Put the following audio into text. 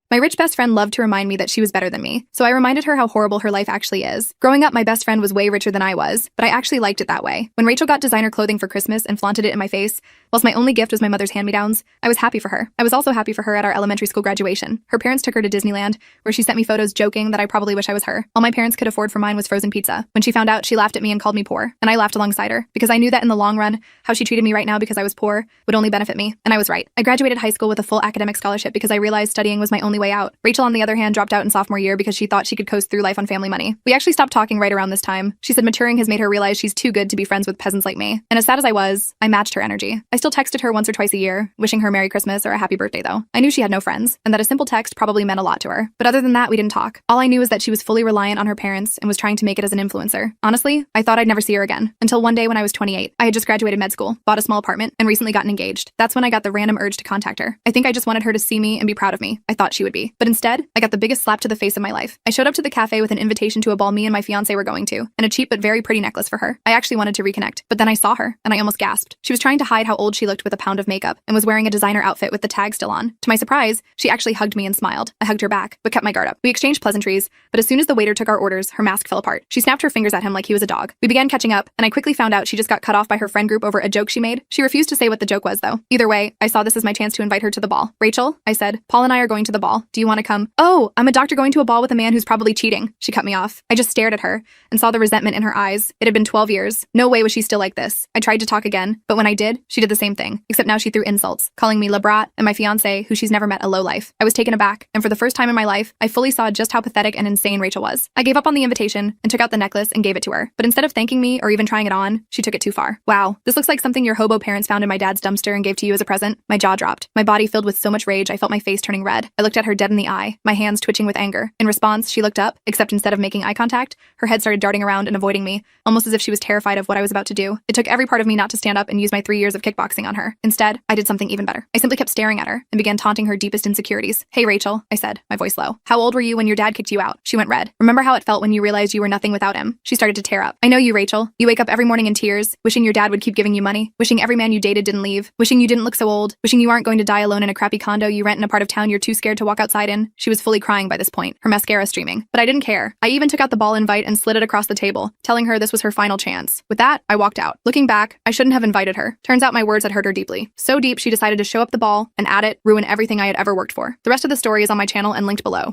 My rich best friend loved to remind me that she was better than me, so I reminded her how horrible her life actually is. Growing up, my best friend was way richer than I was, but I actually liked it that way. When Rachel got designer clothing for Christmas and flaunted it in my face, whilst my only gift was my mother's hand-me-downs, I was happy for her. I was also happy for her at our elementary school graduation. Her parents took her to Disneyland, where she sent me photos joking that I probably wish I was her. All my parents could afford for mine was frozen pizza. When she found out, she laughed at me and called me poor, and I laughed alongside her, because I knew that in the long run, how she treated me right now because I was poor would only benefit me, and I was right. I graduated high school with a full academic scholarship because I realized studying was my only way out. Rachel, on the other hand, dropped out in sophomore year because she thought she could coast through life on family money. We actually stopped talking right around this time. She said maturing has made her realize she's too good to be friends with peasants like me. And as sad as I was, I matched her energy. I still texted her once or twice a year, wishing her Merry Christmas or a Happy Birthday though. I knew she had no friends, and that a simple text probably meant a lot to her. But other than that, we didn't talk. All I knew was that she was fully reliant on her parents and was trying to make it as an influencer. Honestly, I thought I'd never see her again. Until one day when I was 28. I had just graduated med school, bought a small apartment, and recently gotten engaged. That's when I got the random urge to contact her. I think I just wanted her to see me and be proud of me. I thought she would be. But instead, I got the biggest slap to the face of my life. I showed up to the cafe with an invitation to a ball me and my fiance were going to, and a cheap but very pretty necklace for her. I actually wanted to reconnect, but then I saw her, and I almost gasped. She was trying to hide how old she looked with a pound of makeup, and was wearing a designer outfit with the tag still on. To my surprise, she actually hugged me and smiled. I hugged her back, but kept my guard up. We exchanged pleasantries, but as soon as the waiter took our orders, her mask fell apart. She snapped her fingers at him like he was a dog. We began catching up, and I quickly found out she just got cut off by her friend group over a joke she made. She refused to say what the joke was, though. Either way, I saw this as my chance to invite her to the ball. Rachel, I said, Paul and I are going to the ball. Do you want to come? Oh, I'm a doctor going to a ball with a man who's probably cheating. She cut me off. I just stared at her and saw the resentment in her eyes. It had been 12 years. No way was she still like this. I tried to talk again, but when I did, she did the same thing, except now she threw insults, calling me La Brat and my fiance, who she's never met, a lowlife. I was taken aback, and for the first time in my life, I fully saw just how pathetic and insane Rachel was. I gave up on the invitation and took out the necklace and gave it to her, but instead of thanking me or even trying it on, she took it too far. Wow, this looks like something your hobo parents found in my dad's dumpster and gave to you as a present. My jaw dropped. My body filled with so much rage, I felt my face turning red. I looked at her dead in the eye, my hands twitching with anger. In response, she looked up, except instead of making eye contact, her head started darting around and avoiding me, almost as if she was terrified of what I was about to do. It took every part of me not to stand up and use my 3 years of kickboxing on her. Instead, I did something even better. I simply kept staring at her and began taunting her deepest insecurities. Hey Rachel, I said, my voice low. How old were you when your dad kicked you out? She went red. Remember how it felt when you realized you were nothing without him? She started to tear up. I know you, Rachel. You wake up every morning in tears, wishing your dad would keep giving you money, wishing every man you dated didn't leave, wishing you didn't look so old, wishing you aren't going to die alone in a crappy condo you rent in a part of town you're too scared to walk outside in. She was fully crying by this point, her mascara streaming. But I didn't care. I even took out the ball invite and slid it across the table, telling her this was her final chance. With that, I walked out. Looking back, I shouldn't have invited her. Turns out my words had hurt her deeply. So deep, she decided to show up the ball and at it, ruin everything I had ever worked for. The rest of the story is on my channel and linked below.